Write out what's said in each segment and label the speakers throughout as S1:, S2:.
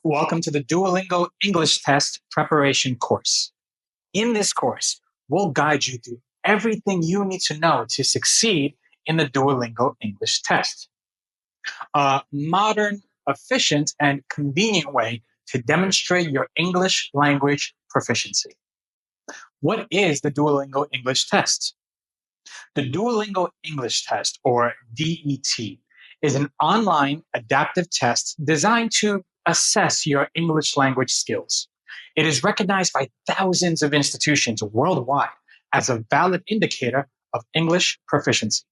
S1: Welcome to the Duolingo English Test preparation course. In this course, we'll guide you through everything you need to know to succeed in the Duolingo English Test. A modern, efficient, and convenient way to demonstrate your English language proficiency. What is the Duolingo English Test? The Duolingo English Test, or DET, is an online adaptive test designed to assess your English language skills. It is recognized by thousands of institutions worldwide as a valid indicator of English proficiency.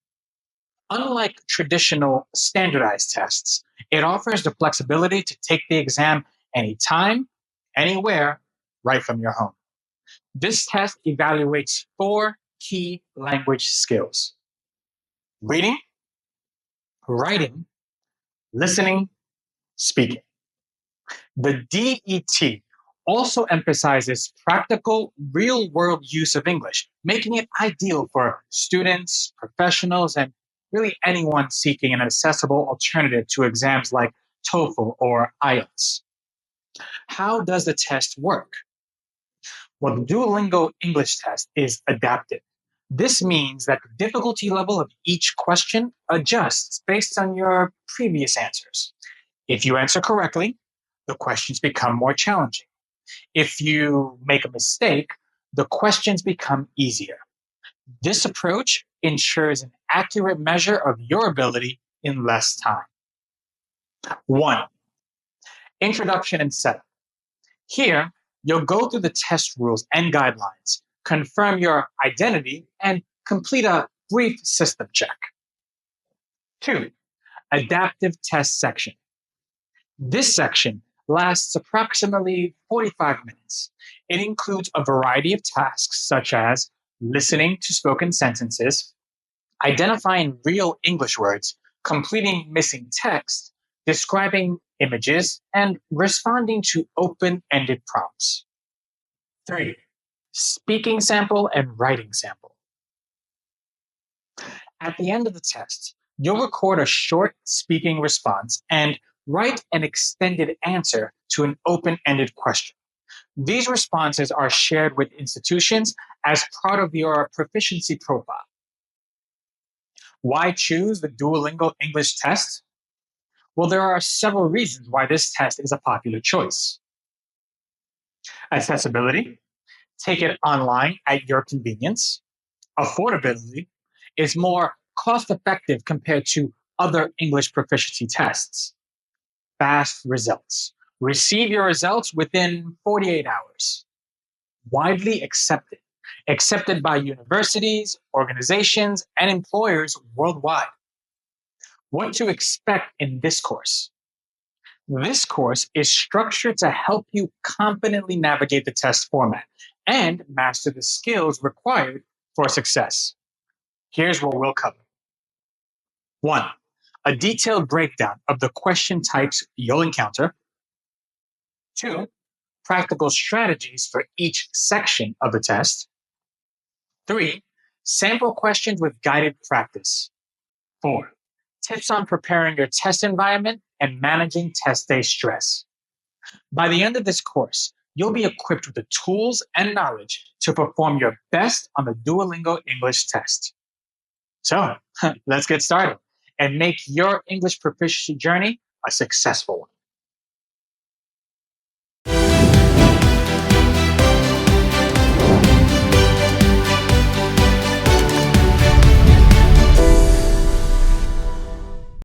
S1: Unlike traditional standardized tests, it offers the flexibility to take the exam anytime, anywhere, right from your home. This test evaluates 4 key language skills: reading, writing, listening, speaking. The DET also emphasizes practical, real-world use of English, making it ideal for students, professionals, and really anyone seeking an accessible alternative to exams like TOEFL or IELTS. How does the test work? Well, the Duolingo English Test is adaptive. This means that the difficulty level of each question adjusts based on your previous answers. If you answer correctly, the questions become more challenging. If you make a mistake, the questions become easier. This approach ensures an accurate measure of your ability in less time. 1. Introduction and setup. Here, you'll go through the test rules and guidelines, confirm your identity, and complete a brief system check. 2. Adaptive test section. This section lasts approximately 45 minutes. It includes a variety of tasks such as listening to spoken sentences, identifying real English words, completing missing text, describing images, and responding to open-ended prompts. 3. Speaking sample and writing sample. At the end of the test, you'll record a short speaking response and write an extended answer to an open-ended question. These responses are shared with institutions as part of your proficiency profile. Why choose the Duolingo English Test? Well, there are several reasons why this test is a popular choice. Accessibility. Take it online at your convenience. Affordability is more cost-effective compared to other English proficiency tests. Fast results. Receive your results within 48 hours. Widely accepted. Accepted by universities, organizations, and employers worldwide. What to expect in this course? This course is structured to help you confidently navigate the test format and master the skills required for success. Here's what we'll cover. 1. A detailed breakdown of the question types you'll encounter. 2. Practical strategies for each section of the test. 3. Sample questions with guided practice. 4. Tips on preparing your test environment and managing test day stress. By the end of this course, you'll be equipped with the tools and knowledge to perform your best on the Duolingo English Test. So, let's get started and make your English proficiency journey a successful one.